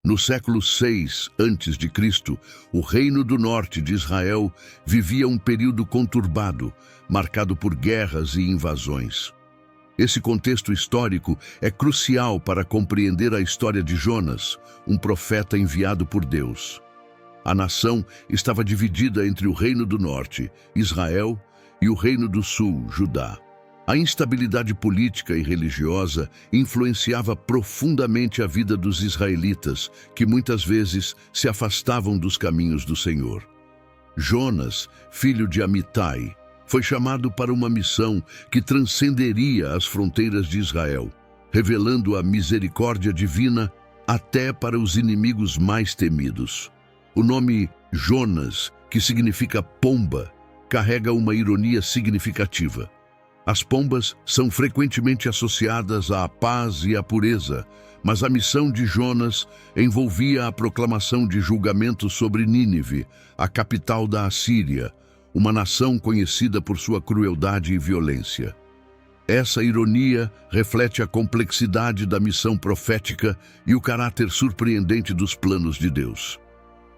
No século 6 a.C., o Reino do Norte de Israel vivia um período conturbado, marcado por guerras e invasões. Esse contexto histórico é crucial para compreender a história de Jonas, um profeta enviado por Deus. A nação estava dividida entre o Reino do Norte, Israel, e o Reino do Sul, Judá. A instabilidade política e religiosa influenciava profundamente a vida dos israelitas, que muitas vezes se afastavam dos caminhos do Senhor. Jonas, filho de Amitai, foi chamado para uma missão que transcenderia as fronteiras de Israel, revelando a misericórdia divina até para os inimigos mais temidos. O nome Jonas, que significa pomba, carrega uma ironia significativa. As pombas são frequentemente associadas à paz e à pureza, mas a missão de Jonas envolvia a proclamação de julgamento sobre Nínive, a capital da Assíria, uma nação conhecida por sua crueldade e violência. Essa ironia reflete a complexidade da missão profética e o caráter surpreendente dos planos de Deus.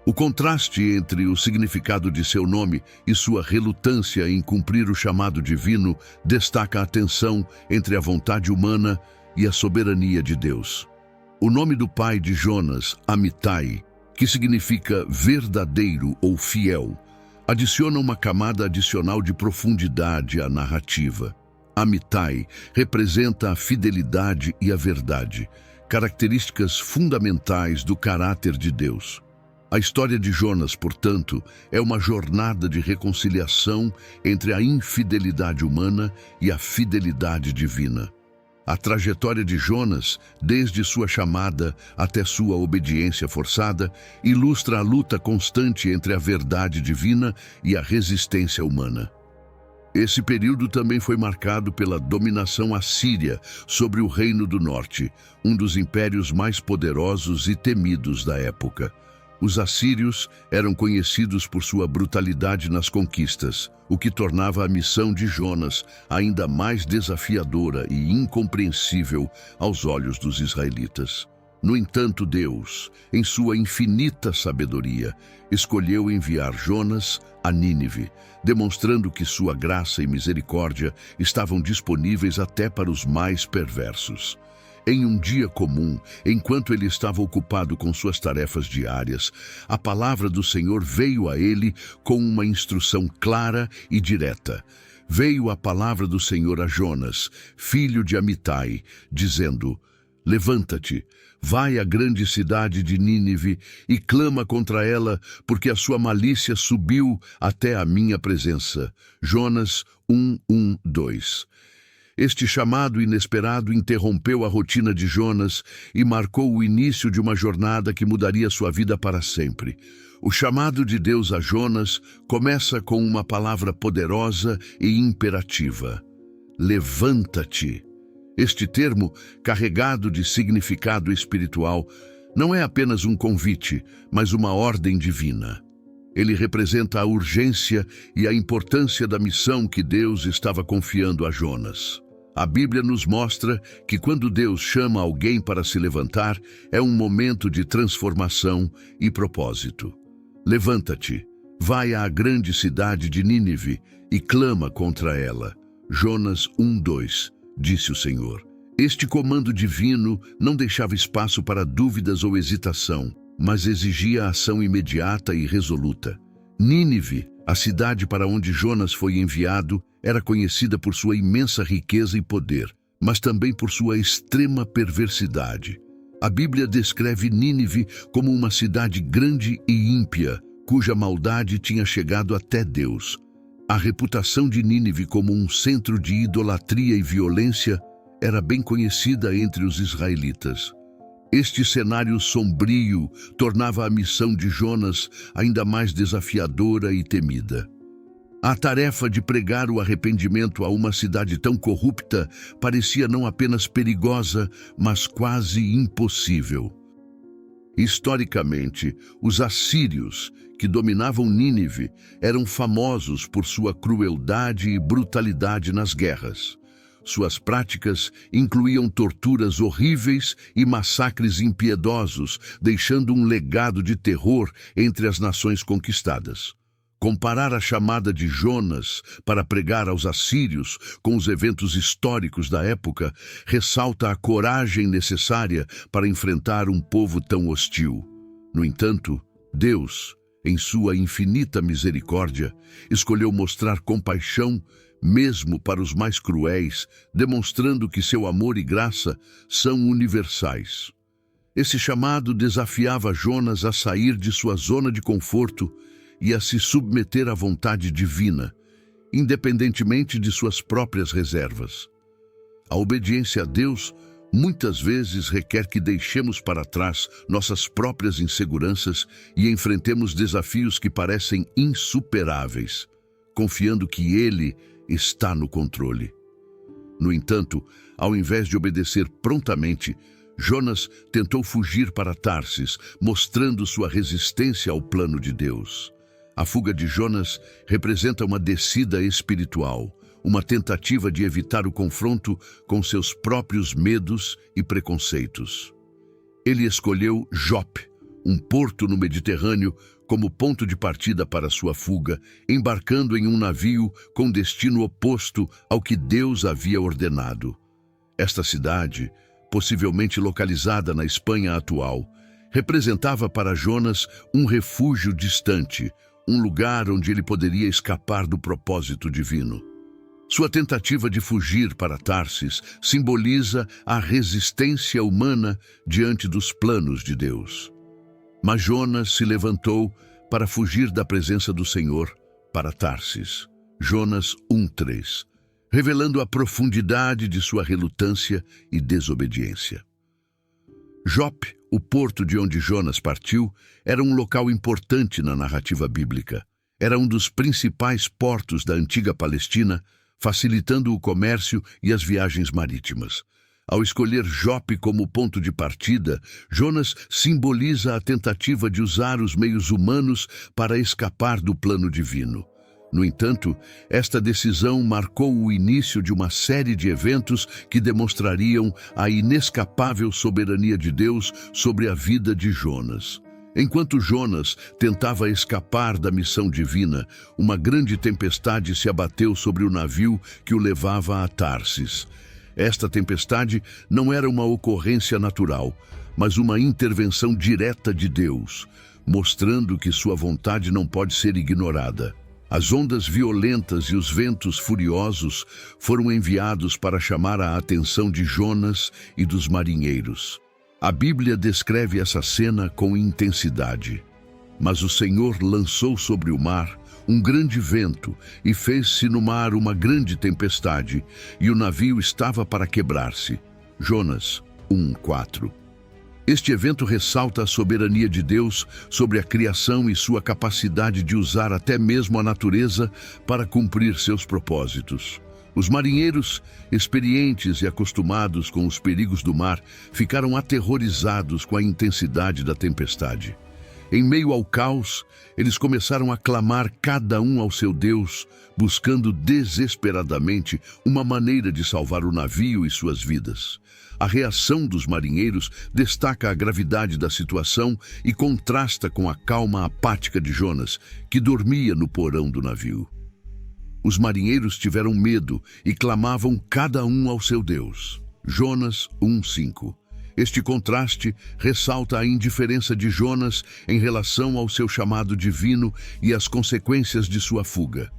O contraste entre o significado de seu nome e sua relutância em cumprir o chamado divino destaca a tensão entre a vontade humana e a soberania de Deus. O nome do pai de Jonas, Amitai, que significa verdadeiro ou fiel, adiciona uma camada adicional de profundidade à narrativa. Amitai representa a fidelidade e a verdade, características fundamentais do caráter de Deus. A história de Jonas, portanto, é uma jornada de reconciliação entre a infidelidade humana e a fidelidade divina. A trajetória de Jonas, desde sua chamada até sua obediência forçada, ilustra a luta constante entre a verdade divina e a resistência humana. Esse período também foi marcado pela dominação assíria sobre o Reino do Norte, um dos impérios mais poderosos e temidos da época. Os assírios eram conhecidos por sua brutalidade nas conquistas, o que tornava a missão de Jonas ainda mais desafiadora e incompreensível aos olhos dos israelitas. No entanto, Deus, em sua infinita sabedoria, escolheu enviar Jonas a Nínive, demonstrando que sua graça e misericórdia estavam disponíveis até para os mais perversos. Em um dia comum, enquanto ele estava ocupado com suas tarefas diárias, a palavra do Senhor veio a ele com uma instrução clara e direta. Veio a palavra do Senhor a Jonas, filho de Amitai, dizendo: "Levanta-te, vai à grande cidade de Nínive e clama contra ela, porque a sua malícia subiu até a minha presença." Jonas 1:2. Este chamado inesperado interrompeu a rotina de Jonas e marcou o início de uma jornada que mudaria sua vida para sempre. O chamado de Deus a Jonas começa com uma palavra poderosa e imperativa: "Levanta-te." Este termo, carregado de significado espiritual, não é apenas um convite, mas uma ordem divina. Ele representa a urgência e a importância da missão que Deus estava confiando a Jonas. A Bíblia nos mostra que quando Deus chama alguém para se levantar, é um momento de transformação e propósito. "Levanta-te, vai à grande cidade de Nínive e clama contra ela." Jonas 1:2, disse o Senhor. Este comando divino não deixava espaço para dúvidas ou hesitação, mas exigia ação imediata e resoluta. Nínive, a cidade para onde Jonas foi enviado, era conhecida por sua imensa riqueza e poder, mas também por sua extrema perversidade. A Bíblia descreve Nínive como uma cidade grande e ímpia, cuja maldade tinha chegado até Deus. A reputação de Nínive como um centro de idolatria e violência era bem conhecida entre os israelitas. Este cenário sombrio tornava a missão de Jonas ainda mais desafiadora e temida. A tarefa de pregar o arrependimento a uma cidade tão corrupta parecia não apenas perigosa, mas quase impossível. Historicamente, os assírios, que dominavam Nínive, eram famosos por sua crueldade e brutalidade nas guerras. Suas práticas incluíam torturas horríveis e massacres impiedosos, deixando um legado de terror entre as nações conquistadas. Comparar a chamada de Jonas para pregar aos assírios com os eventos históricos da época ressalta a coragem necessária para enfrentar um povo tão hostil. No entanto, Deus, em sua infinita misericórdia, escolheu mostrar compaixão mesmo para os mais cruéis, demonstrando que seu amor e graça são universais. Esse chamado desafiava Jonas a sair de sua zona de conforto e a se submeter à vontade divina, independentemente de suas próprias reservas. A obediência a Deus muitas vezes requer que deixemos para trás nossas próprias inseguranças e enfrentemos desafios que parecem insuperáveis, confiando que Ele está no controle. No entanto, ao invés de obedecer prontamente, Jonas tentou fugir para Tarsis, mostrando sua resistência ao plano de Deus. A fuga de Jonas representa uma descida espiritual, uma tentativa de evitar o confronto com seus próprios medos e preconceitos. Ele escolheu Jope, um porto no Mediterrâneo, como ponto de partida para sua fuga, embarcando em um navio com destino oposto ao que Deus havia ordenado. Esta cidade, possivelmente localizada na Espanha atual, representava para Jonas um refúgio distante, um lugar onde ele poderia escapar do propósito divino. Sua tentativa de fugir para Tarsis simboliza a resistência humana diante dos planos de Deus. Mas Jonas se levantou para fugir da presença do Senhor para Tarsis. Jonas 1:3, revelando a profundidade de sua relutância e desobediência. Jope, o porto de onde Jonas partiu, era um local importante na narrativa bíblica. Era um dos principais portos da antiga Palestina, facilitando o comércio e as viagens marítimas. Ao escolher Jope como ponto de partida, Jonas simboliza a tentativa de usar os meios humanos para escapar do plano divino. No entanto, esta decisão marcou o início de uma série de eventos que demonstrariam a inescapável soberania de Deus sobre a vida de Jonas. Enquanto Jonas tentava escapar da missão divina, uma grande tempestade se abateu sobre o navio que o levava a Tarsis. Esta tempestade não era uma ocorrência natural, mas uma intervenção direta de Deus, mostrando que sua vontade não pode ser ignorada. As ondas violentas e os ventos furiosos foram enviados para chamar a atenção de Jonas e dos marinheiros. A Bíblia descreve essa cena com intensidade. Mas o Senhor lançou sobre o mar um grande vento e fez-se no mar uma grande tempestade, e o navio estava para quebrar-se. Jonas 1:4. Este evento ressalta a soberania de Deus sobre a criação e sua capacidade de usar até mesmo a natureza para cumprir seus propósitos. Os marinheiros, experientes e acostumados com os perigos do mar, ficaram aterrorizados com a intensidade da tempestade. Em meio ao caos, eles começaram a clamar cada um ao seu Deus, buscando desesperadamente uma maneira de salvar o navio e suas vidas. A reação dos marinheiros destaca a gravidade da situação e contrasta com a calma apática de Jonas, que dormia no porão do navio. Os marinheiros tiveram medo e clamavam cada um ao seu Deus. Jonas 1:5. Este contraste ressalta a indiferença de Jonas em relação ao seu chamado divino e as consequências de sua fuga.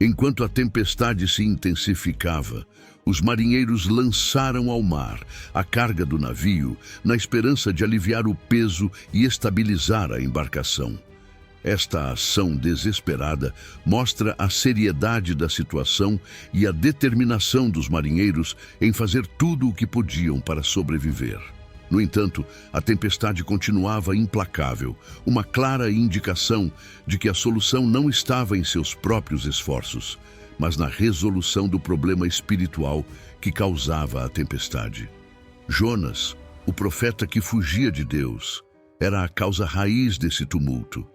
Enquanto a tempestade se intensificava, os marinheiros lançaram ao mar a carga do navio na esperança de aliviar o peso e estabilizar a embarcação. Esta ação desesperada mostra a seriedade da situação e a determinação dos marinheiros em fazer tudo o que podiam para sobreviver. No entanto, a tempestade continuava implacável, uma clara indicação de que a solução não estava em seus próprios esforços, mas na resolução do problema espiritual que causava a tempestade. Jonas, o profeta que fugia de Deus, era a causa raiz desse tumulto.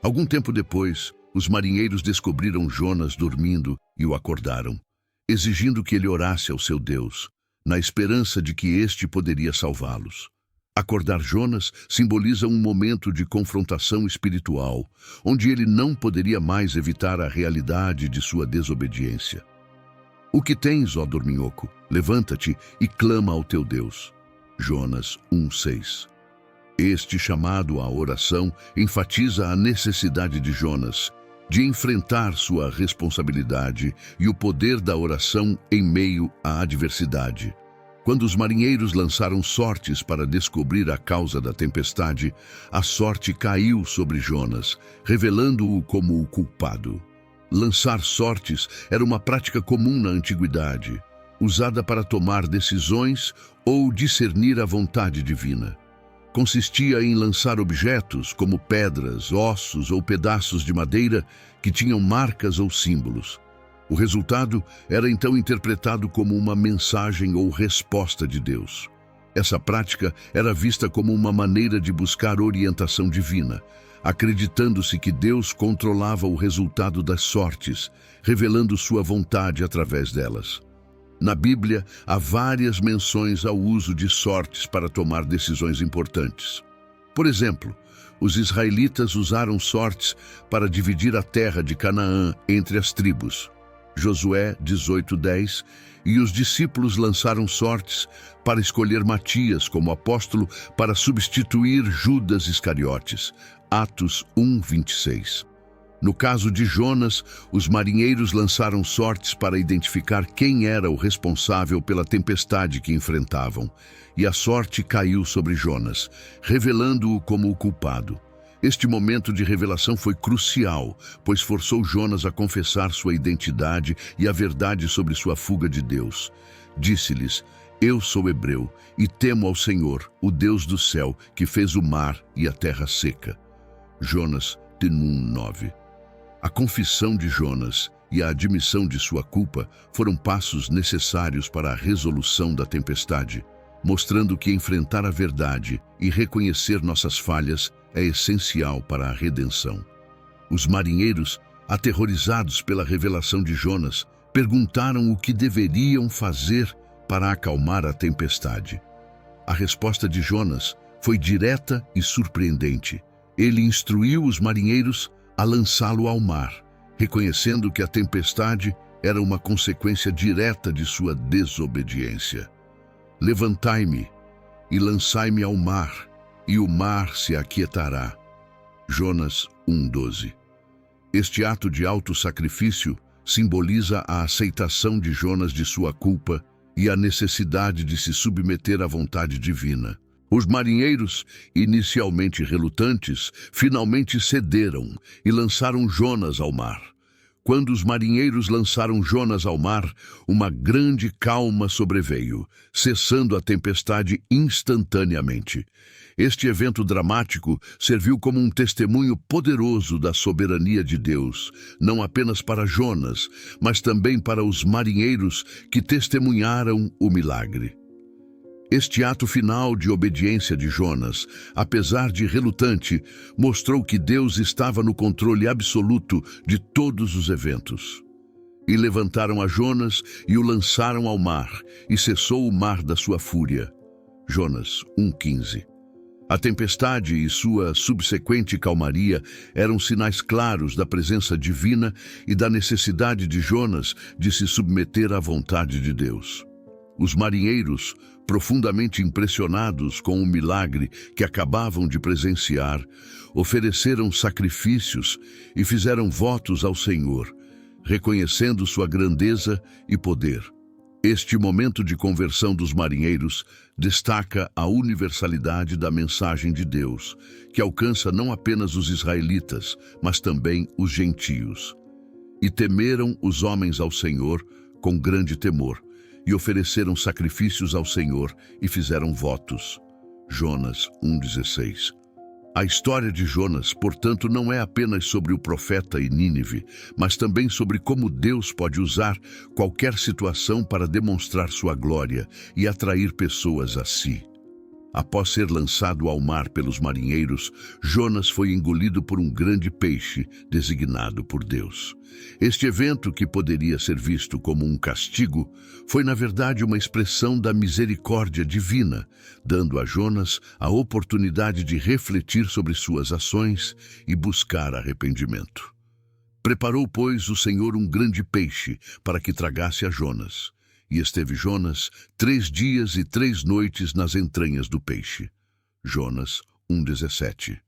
Algum tempo depois, os marinheiros descobriram Jonas dormindo e o acordaram. exigindo que ele orasse ao seu Deus, na esperança de que este poderia salvá-los. Acordar Jonas simboliza um momento de confrontação espiritual, onde ele não poderia mais evitar a realidade de sua desobediência. O que tens, ó dorminhoco? Levanta-te e clama ao teu Deus. Jonas 1:6. Este chamado à oração enfatiza a necessidade de Jonas de enfrentar sua responsabilidade e o poder da oração em meio à adversidade. Quando os marinheiros lançaram sortes para descobrir a causa da tempestade, a sorte caiu sobre Jonas, revelando-o como o culpado. Lançar sortes era uma prática comum na antiguidade, usada para tomar decisões ou discernir a vontade divina. Consistia em lançar objetos, como pedras, ossos ou pedaços de madeira, que tinham marcas ou símbolos. O resultado era então interpretado como uma mensagem ou resposta de Deus. Essa prática era vista como uma maneira de buscar orientação divina, acreditando-se que Deus controlava o resultado das sortes, revelando sua vontade através delas. Na Bíblia, há várias menções ao uso de sortes para tomar decisões importantes. Por exemplo, os israelitas usaram sortes para dividir a terra de Canaã entre as tribos. Josué 18:10, e os discípulos lançaram sortes para escolher Matias como apóstolo para substituir Judas Iscariotes. Atos 1:26. No caso de Jonas, os marinheiros lançaram sortes para identificar quem era o responsável pela tempestade que enfrentavam, e a sorte caiu sobre Jonas, revelando-o como o culpado. Este momento de revelação foi crucial, pois forçou Jonas a confessar sua identidade e a verdade sobre sua fuga de Deus. Disse-lhes: Eu sou hebreu e temo ao Senhor, o Deus do céu, que fez o mar e a terra seca. Jonas 1:9. A confissão de Jonas e a admissão de sua culpa foram passos necessários para a resolução da tempestade, mostrando que enfrentar a verdade e reconhecer nossas falhas é essencial para a redenção. Os marinheiros, aterrorizados pela revelação de Jonas, perguntaram o que deveriam fazer para acalmar a tempestade. A resposta de Jonas foi direta e surpreendente. Ele instruiu os marinheiros a lançá-lo ao mar, reconhecendo que a tempestade era uma consequência direta de sua desobediência. Levantai-me e lançai-me ao mar, e o mar se aquietará. Jonas 1:12. Este ato de autossacrifício simboliza a aceitação de Jonas de sua culpa e a necessidade de se submeter à vontade divina. Os marinheiros, inicialmente relutantes, finalmente cederam e lançaram Jonas ao mar. Quando os marinheiros lançaram Jonas ao mar, uma grande calma sobreveio, cessando a tempestade instantaneamente. Este evento dramático serviu como um testemunho poderoso da soberania de Deus, não apenas para Jonas, mas também para os marinheiros que testemunharam o milagre. Este ato final de obediência de Jonas, apesar de relutante, mostrou que Deus estava no controle absoluto de todos os eventos. E levantaram a Jonas e o lançaram ao mar, e cessou o mar da sua fúria. Jonas 1:15. A tempestade e sua subsequente calmaria eram sinais claros da presença divina e da necessidade de Jonas de se submeter à vontade de Deus. Os marinheiros, profundamente impressionados com o milagre que acabavam de presenciar, ofereceram sacrifícios e fizeram votos ao Senhor, reconhecendo sua grandeza e poder. Este momento de conversão dos marinheiros destaca a universalidade da mensagem de Deus, que alcança não apenas os israelitas, mas também os gentios. E temeram os homens ao Senhor com grande temor, e ofereceram sacrifícios ao Senhor e fizeram votos. Jonas 1:16. A história de Jonas, portanto, não é apenas sobre o profeta e Nínive, mas também sobre como Deus pode usar qualquer situação para demonstrar sua glória e atrair pessoas a si. Após ser lançado ao mar pelos marinheiros, Jonas foi engolido por um grande peixe designado por Deus. Este evento, que poderia ser visto como um castigo, foi na verdade uma expressão da misericórdia divina, dando a Jonas a oportunidade de refletir sobre suas ações e buscar arrependimento. Preparou, pois, o Senhor um grande peixe para que tragasse a Jonas. E esteve Jonas 3 dias e 3 noites nas entranhas do peixe. Jonas 1:17.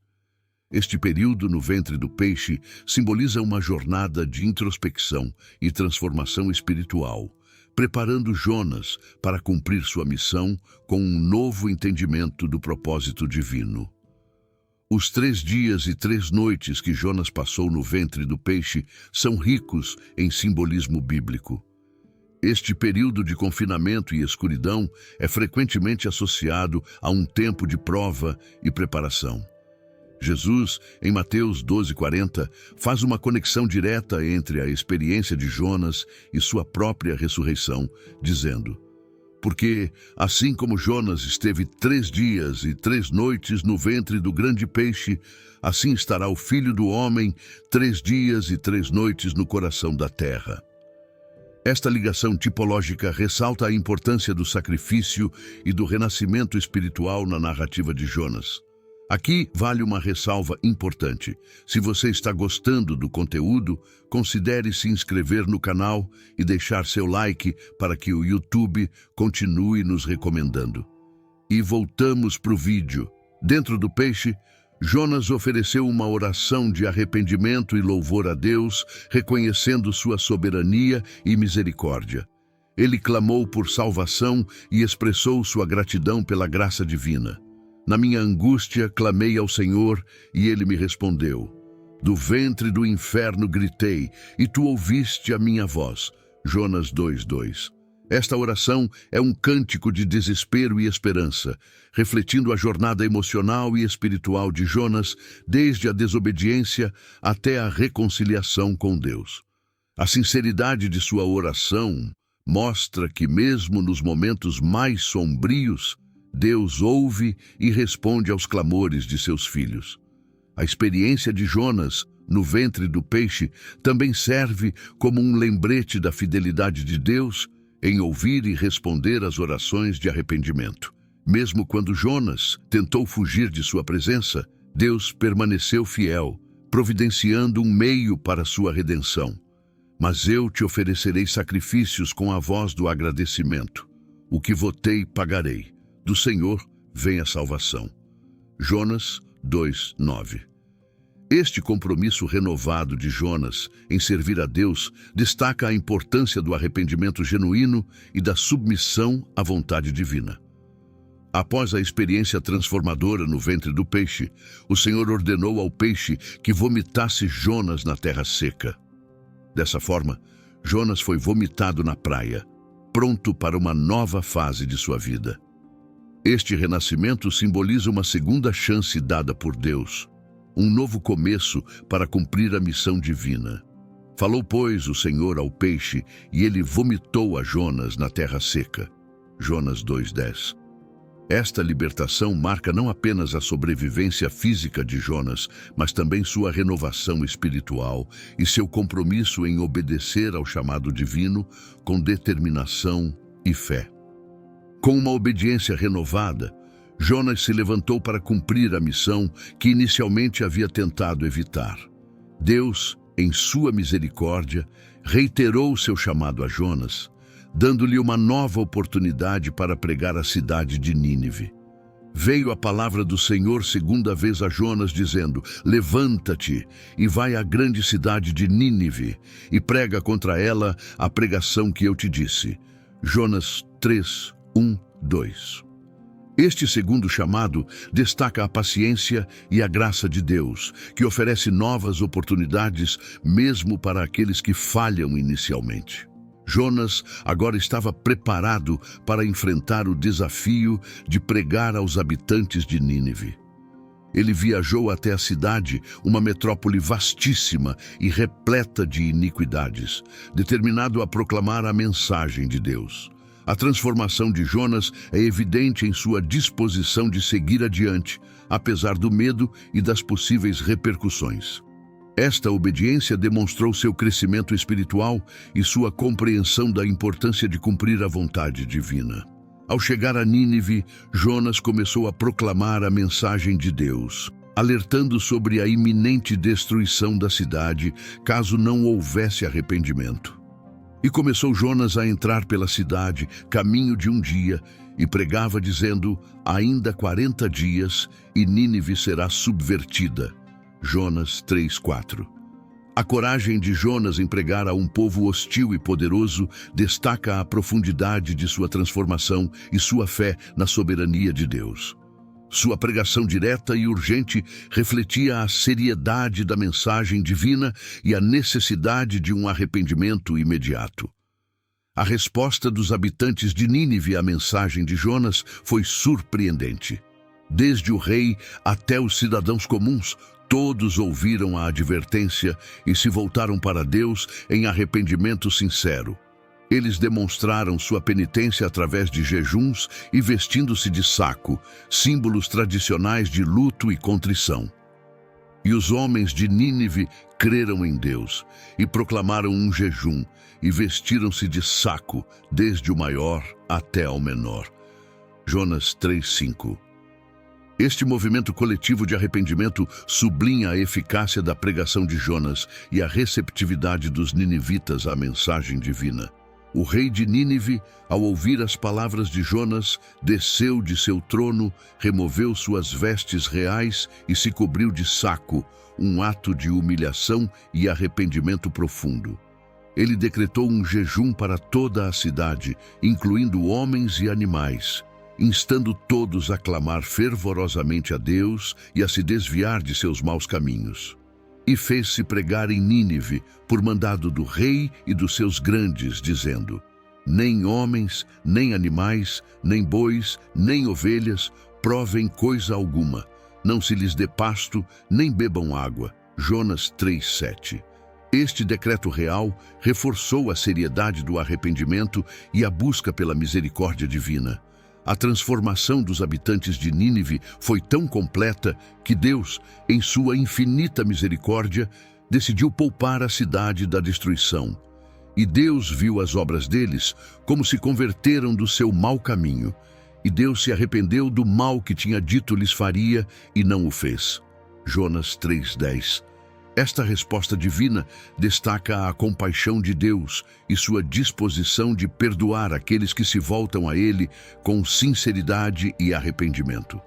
Este período no ventre do peixe simboliza uma jornada de introspecção e transformação espiritual, preparando Jonas para cumprir sua missão com um novo entendimento do propósito divino. Os 3 dias e 3 noites que Jonas passou no ventre do peixe são ricos em simbolismo bíblico. Este período de confinamento e escuridão é frequentemente associado a um tempo de prova e preparação. Jesus, em Mateus 12:40, faz uma conexão direta entre a experiência de Jonas e sua própria ressurreição, dizendo: porque, assim como Jonas esteve 3 dias e 3 noites no ventre do grande peixe, assim estará o Filho do Homem 3 dias e 3 noites no coração da terra. Esta ligação tipológica ressalta a importância do sacrifício e do renascimento espiritual na narrativa de Jonas. Aqui vale uma ressalva importante. Se você está gostando do conteúdo, considere se inscrever no canal e deixar seu like para que o YouTube continue nos recomendando. E voltamos para o vídeo. Dentro do peixe, Jonas ofereceu uma oração de arrependimento e louvor a Deus, reconhecendo sua soberania e misericórdia. Ele clamou por salvação e expressou sua gratidão pela graça divina. Na minha angústia, clamei ao Senhor e Ele me respondeu. Do ventre do inferno gritei, e tu ouviste a minha voz. Jonas 2:2. Esta oração é um cântico de desespero e esperança, refletindo a jornada emocional e espiritual de Jonas, desde a desobediência até a reconciliação com Deus. A sinceridade de sua oração mostra que, mesmo nos momentos mais sombrios, Deus ouve e responde aos clamores de seus filhos. A experiência de Jonas no ventre do peixe também serve como um lembrete da fidelidade de Deus em ouvir e responder às orações de arrependimento. Mesmo quando Jonas tentou fugir de sua presença, Deus permaneceu fiel, providenciando um meio para sua redenção. Mas eu te oferecerei sacrifícios com a voz do agradecimento. O que votei, pagarei. Do Senhor vem a salvação. Jonas 2:9. Este compromisso renovado de Jonas em servir a Deus destaca a importância do arrependimento genuíno e da submissão à vontade divina. Após a experiência transformadora no ventre do peixe, o Senhor ordenou ao peixe que vomitasse Jonas na terra seca. Dessa forma, Jonas foi vomitado na praia, pronto para uma nova fase de sua vida. Este renascimento simboliza uma segunda chance dada por Deus, um novo começo para cumprir a missão divina. Falou, pois, o Senhor ao peixe, e ele vomitou a Jonas na terra seca. Jonas 2:10. Esta libertação marca não apenas a sobrevivência física de Jonas, mas também sua renovação espiritual e seu compromisso em obedecer ao chamado divino com determinação e fé. Com uma obediência renovada, Jonas se levantou para cumprir a missão que inicialmente havia tentado evitar. Deus, em sua misericórdia, reiterou seu chamado a Jonas, dando-lhe uma nova oportunidade para pregar a cidade de Nínive. Veio a palavra do Senhor segunda vez a Jonas, dizendo: levanta-te e vai à grande cidade de Nínive e prega contra ela a pregação que eu te disse. Jonas 3:1-2. Este segundo chamado destaca a paciência e a graça de Deus, que oferece novas oportunidades mesmo para aqueles que falham inicialmente. Jonas agora estava preparado para enfrentar o desafio de pregar aos habitantes de Nínive. Ele viajou até a cidade, uma metrópole vastíssima e repleta de iniquidades, determinado a proclamar a mensagem de Deus. A transformação de Jonas é evidente em sua disposição de seguir adiante, apesar do medo e das possíveis repercussões. Esta obediência demonstrou seu crescimento espiritual e sua compreensão da importância de cumprir a vontade divina. Ao chegar a Nínive, Jonas começou a proclamar a mensagem de Deus, alertando sobre a iminente destruição da cidade caso não houvesse arrependimento. E começou Jonas a entrar pela cidade, caminho de um dia, e pregava dizendo: ainda 40 dias e Nínive será subvertida. Jonas 3:4. A coragem de Jonas em pregar a um povo hostil e poderoso destaca a profundidade de sua transformação e sua fé na soberania de Deus. Sua pregação direta e urgente refletia a seriedade da mensagem divina e a necessidade de um arrependimento imediato. A resposta dos habitantes de Nínive à mensagem de Jonas foi surpreendente. Desde o rei até os cidadãos comuns, todos ouviram a advertência e se voltaram para Deus em arrependimento sincero. Eles demonstraram sua penitência através de jejuns e vestindo-se de saco, símbolos tradicionais de luto e contrição. E os homens de Nínive creram em Deus e proclamaram um jejum e vestiram-se de saco, desde o maior até ao menor. Jonas 3:5. Este movimento coletivo de arrependimento sublinha a eficácia da pregação de Jonas e a receptividade dos ninivitas à mensagem divina. O rei de Nínive, ao ouvir as palavras de Jonas, desceu de seu trono, removeu suas vestes reais e se cobriu de saco, um ato de humilhação e arrependimento profundo. Ele decretou um jejum para toda a cidade, incluindo homens e animais, instando todos a clamar fervorosamente a Deus e a se desviar de seus maus caminhos. E fez-se pregar em Nínive, por mandado do rei e dos seus grandes, dizendo: nem homens, nem animais, nem bois, nem ovelhas provem coisa alguma, não se lhes dê pasto, nem bebam água. Jonas 3:7. Este decreto real reforçou a seriedade do arrependimento e a busca pela misericórdia divina. A transformação dos habitantes de Nínive foi tão completa que Deus, em sua infinita misericórdia, decidiu poupar a cidade da destruição. E Deus viu as obras deles como se converteram do seu mau caminho. E Deus se arrependeu do mal que tinha dito lhes faria e não o fez. Jonas 3:10. Esta resposta divina destaca a compaixão de Deus e sua disposição de perdoar aqueles que se voltam a Ele com sinceridade e arrependimento.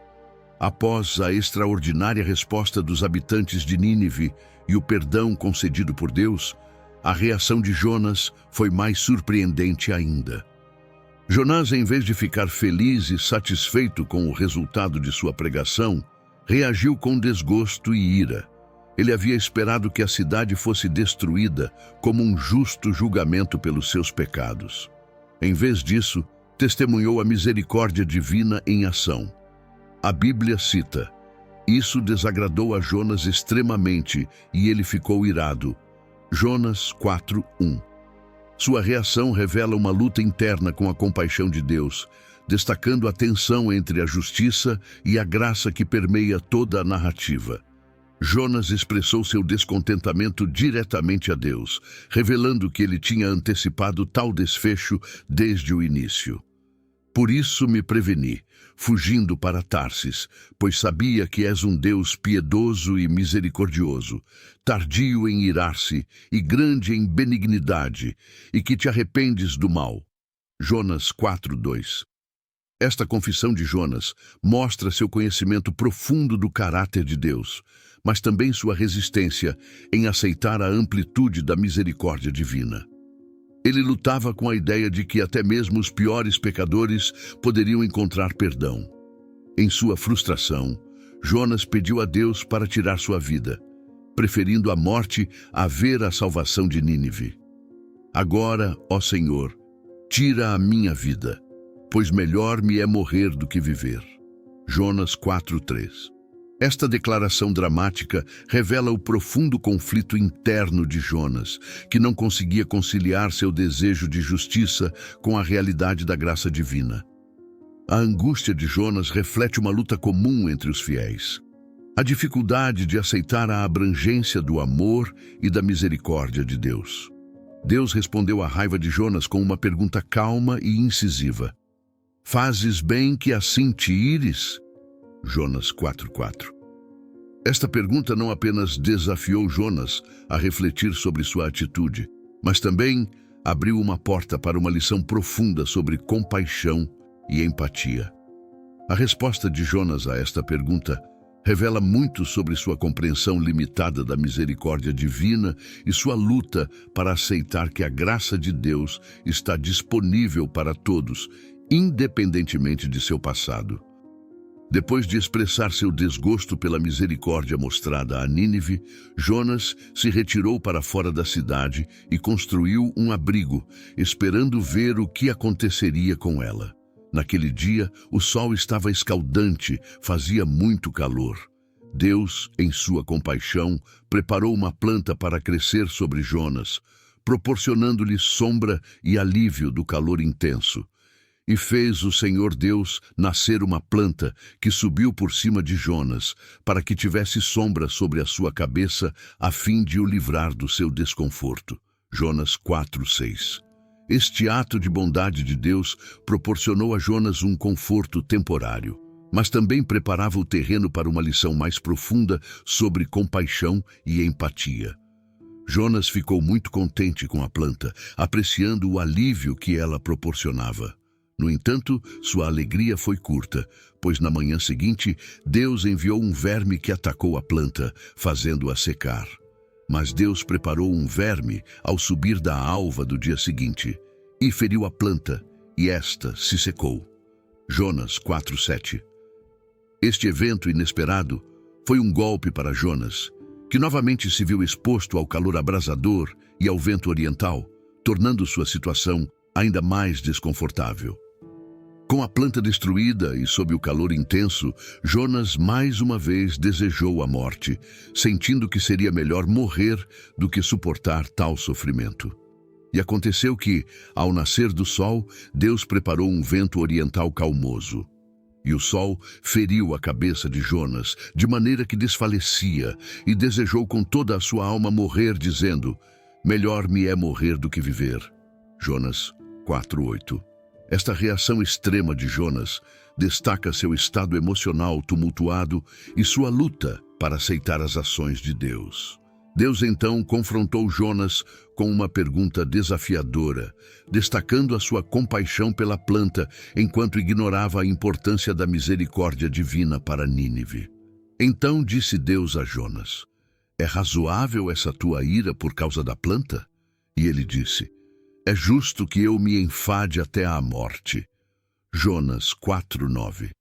Após a extraordinária resposta dos habitantes de Nínive e o perdão concedido por Deus, a reação de Jonas foi mais surpreendente ainda. Jonás, em vez de ficar feliz e satisfeito com o resultado de sua pregação, reagiu com desgosto e ira. Ele havia esperado que a cidade fosse destruída como um justo julgamento pelos seus pecados. Em vez disso, testemunhou a misericórdia divina em ação. A Bíblia cita: isso desagradou a Jonas extremamente e ele ficou irado. Jonas 4:1. Sua reação revela uma luta interna com a compaixão de Deus, destacando a tensão entre a justiça e a graça que permeia toda a narrativa. Jonas expressou seu descontentamento diretamente a Deus, revelando que ele tinha antecipado tal desfecho desde o início. Por isso me preveni, fugindo para Tarsis, pois sabia que és um Deus piedoso e misericordioso, tardio em irar-se e grande em benignidade, e que te arrependes do mal. Jonas 4:2. Esta confissão de Jonas mostra seu conhecimento profundo do caráter de Deus, mas também sua resistência em aceitar a amplitude da misericórdia divina. Ele lutava com a ideia de que até mesmo os piores pecadores poderiam encontrar perdão. Em sua frustração, Jonas pediu a Deus para tirar sua vida, preferindo a morte a ver a salvação de Nínive. Agora, ó Senhor, tira a minha vida, pois melhor me é morrer do que viver. Jonas 4:3. Esta declaração dramática revela o profundo conflito interno de Jonas, que não conseguia conciliar seu desejo de justiça com a realidade da graça divina. A angústia de Jonas reflete uma luta comum entre os fiéis. A dificuldade de aceitar a abrangência do amor e da misericórdia de Deus. Deus respondeu à raiva de Jonas com uma pergunta calma e incisiva. Fazes bem que assim te ires? Jonas 4:4. Esta pergunta não apenas desafiou Jonas a refletir sobre sua atitude, mas também abriu uma porta para uma lição profunda sobre compaixão e empatia. A resposta de Jonas a esta pergunta revela muito sobre sua compreensão limitada da misericórdia divina e sua luta para aceitar que a graça de Deus está disponível para todos, independentemente de seu passado. Depois de expressar seu desgosto pela misericórdia mostrada a Nínive, Jonas se retirou para fora da cidade e construiu um abrigo, esperando ver o que aconteceria com ela. Naquele dia, o sol estava escaldante, fazia muito calor. Deus, em sua compaixão, preparou uma planta para crescer sobre Jonas, proporcionando-lhe sombra e alívio do calor intenso. E fez o Senhor Deus nascer uma planta que subiu por cima de Jonas, para que tivesse sombra sobre a sua cabeça, a fim de o livrar do seu desconforto. Jonas 4:6. Este ato de bondade de Deus proporcionou a Jonas um conforto temporário, mas também preparava o terreno para uma lição mais profunda sobre compaixão e empatia. Jonas ficou muito contente com a planta, apreciando o alívio que ela proporcionava. No entanto, sua alegria foi curta, pois na manhã seguinte, Deus enviou um verme que atacou a planta, fazendo-a secar. Mas Deus preparou um verme ao subir da alva do dia seguinte, e feriu a planta, e esta se secou. Jonas 4:7. Este evento inesperado foi um golpe para Jonas, que novamente se viu exposto ao calor abrasador e ao vento oriental, tornando sua situação ainda mais desconfortável. Com a planta destruída e sob o calor intenso, Jonas mais uma vez desejou a morte, sentindo que seria melhor morrer do que suportar tal sofrimento. E aconteceu que, ao nascer do sol, Deus preparou um vento oriental calmoso. E o sol feriu a cabeça de Jonas, de maneira que desfalecia, e desejou com toda a sua alma morrer, dizendo: melhor me é morrer do que viver. Jonas 4:8. Esta reação extrema de Jonas destaca seu estado emocional tumultuado e sua luta para aceitar as ações de Deus. Deus então confrontou Jonas com uma pergunta desafiadora, destacando a sua compaixão pela planta, enquanto ignorava a importância da misericórdia divina para Nínive. Então disse Deus a Jonas: é razoável essa tua ira por causa da planta? E ele disse: é justo que eu me enfade até à morte. Jonas 4:9.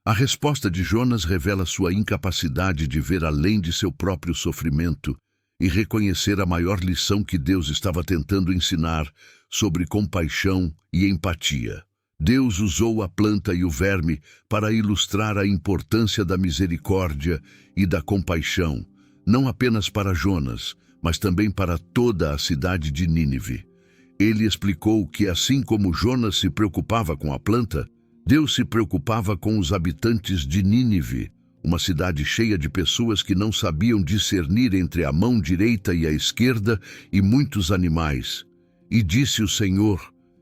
A resposta de Jonas revela sua incapacidade de ver além de seu próprio sofrimento e reconhecer a maior lição que Deus estava tentando ensinar sobre compaixão e empatia. Deus usou a planta e o verme para ilustrar a importância da misericórdia e da compaixão, não apenas para Jonas, mas também para toda a cidade de Nínive. Ele explicou que, assim como Jonas se preocupava com a planta, Deus se preocupava com os habitantes de Nínive, uma cidade cheia de pessoas que não sabiam discernir entre a mão direita e a esquerda e muitos animais. E disse o Senhor: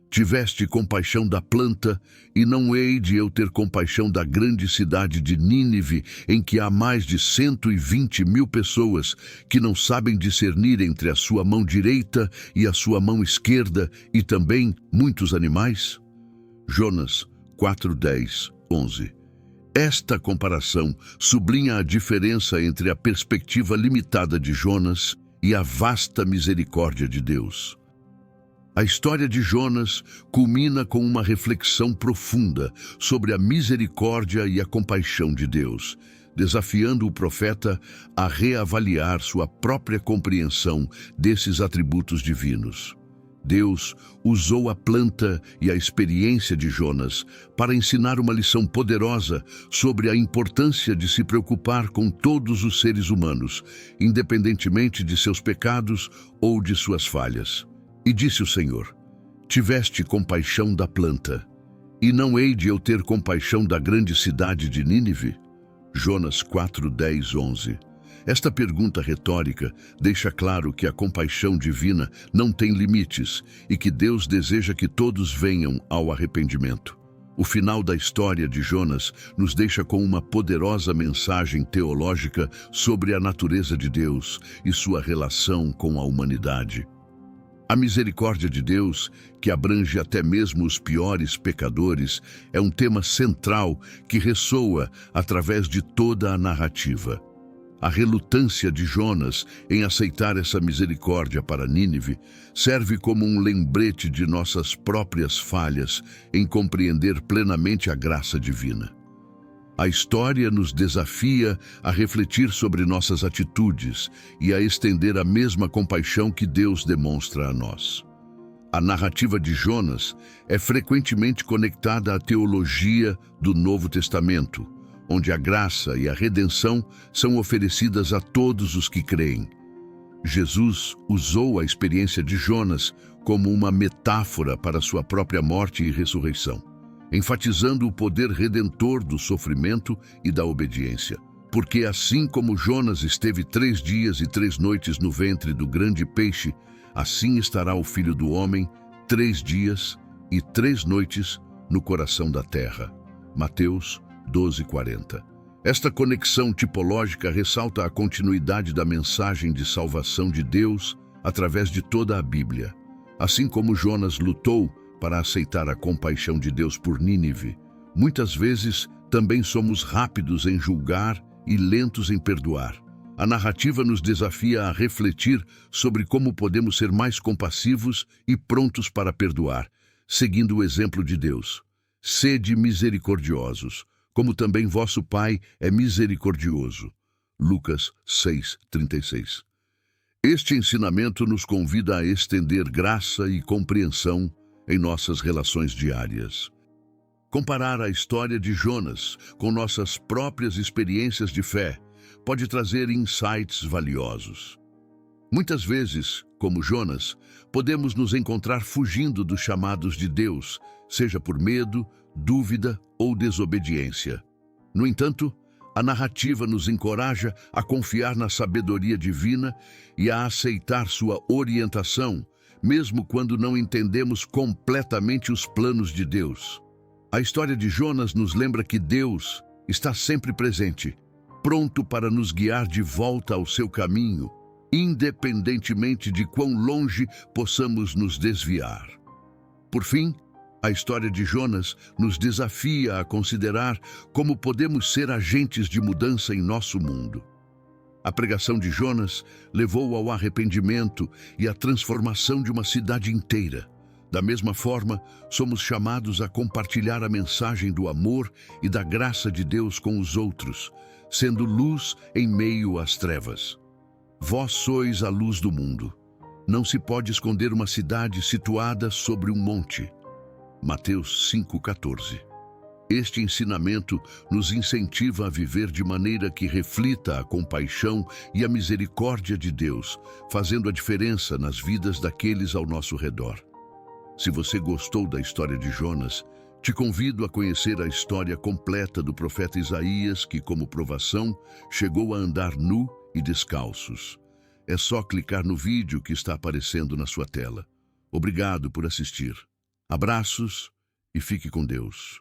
tiveste compaixão da planta, e não hei de eu ter compaixão da grande cidade de Nínive, em que há mais de 120.000 pessoas que não sabem discernir entre a sua mão direita e a sua mão esquerda, e também muitos animais? Jonas 4:10, 11. Esta comparação sublinha a diferença entre a perspectiva limitada de Jonas e a vasta misericórdia de Deus. A história de Jonas culmina com uma reflexão profunda sobre a misericórdia e a compaixão de Deus, desafiando o profeta a reavaliar sua própria compreensão desses atributos divinos. Deus usou a planta e a experiência de Jonas para ensinar uma lição poderosa sobre a importância de se preocupar com todos os seres humanos, independentemente de seus pecados ou de suas falhas. E disse o Senhor: tiveste compaixão da planta, e não hei de eu ter compaixão da grande cidade de Nínive? Jonas 4, 10, 11. Esta pergunta retórica deixa claro que a compaixão divina não tem limites e que Deus deseja que todos venham ao arrependimento. O final da história de Jonas nos deixa com uma poderosa mensagem teológica sobre a natureza de Deus e sua relação com a humanidade. A misericórdia de Deus, que abrange até mesmo os piores pecadores, é um tema central que ressoa através de toda a narrativa. A relutância de Jonas em aceitar essa misericórdia para Nínive serve como um lembrete de nossas próprias falhas em compreender plenamente a graça divina. A história nos desafia a refletir sobre nossas atitudes e a estender a mesma compaixão que Deus demonstra a nós. A narrativa de Jonas é frequentemente conectada à teologia do Novo Testamento, onde a graça e a redenção são oferecidas a todos os que creem. Jesus usou a experiência de Jonas como uma metáfora para sua própria morte e ressurreição, enfatizando o poder redentor do sofrimento e da obediência. Porque assim como Jonas esteve 3 dias e 3 noites no ventre do grande peixe, assim estará o Filho do Homem 3 dias e 3 noites no coração da terra. Mateus 12:40. Esta conexão tipológica ressalta a continuidade da mensagem de salvação de Deus através de toda a Bíblia. Assim como Jonas lutou para aceitar a compaixão de Deus por Nínive, muitas vezes também somos rápidos em julgar e lentos em perdoar. A narrativa nos desafia a refletir sobre como podemos ser mais compassivos e prontos para perdoar, seguindo o exemplo de Deus. Sede misericordiosos, como também vosso Pai é misericordioso. Lucas 6:36. Este ensinamento nos convida a estender graça e compreensão em nossas relações diárias. Comparar a história de Jonas com nossas próprias experiências de fé pode trazer insights valiosos. Muitas vezes, como Jonas, podemos nos encontrar fugindo dos chamados de Deus, seja por medo, dúvida ou desobediência. No entanto, a narrativa nos encoraja a confiar na sabedoria divina e a aceitar sua orientação, mesmo quando não entendemos completamente os planos de Deus. A história de Jonas nos lembra que Deus está sempre presente, pronto para nos guiar de volta ao seu caminho, independentemente de quão longe possamos nos desviar. Por fim, a história de Jonas nos desafia a considerar como podemos ser agentes de mudança em nosso mundo. A pregação de Jonas levou ao arrependimento e à transformação de uma cidade inteira. Da mesma forma, somos chamados a compartilhar a mensagem do amor e da graça de Deus com os outros, sendo luz em meio às trevas. Vós sois a luz do mundo. Não se pode esconder uma cidade situada sobre um monte. Mateus 5:14. Este ensinamento nos incentiva a viver de maneira que reflita a compaixão e a misericórdia de Deus, fazendo a diferença nas vidas daqueles ao nosso redor. Se você gostou da história de Jonas, te convido a conhecer a história completa do profeta Isaías, que, como provação, chegou a andar nu e descalços. É só clicar no vídeo que está aparecendo na sua tela. Obrigado por assistir. Abraços e fique com Deus.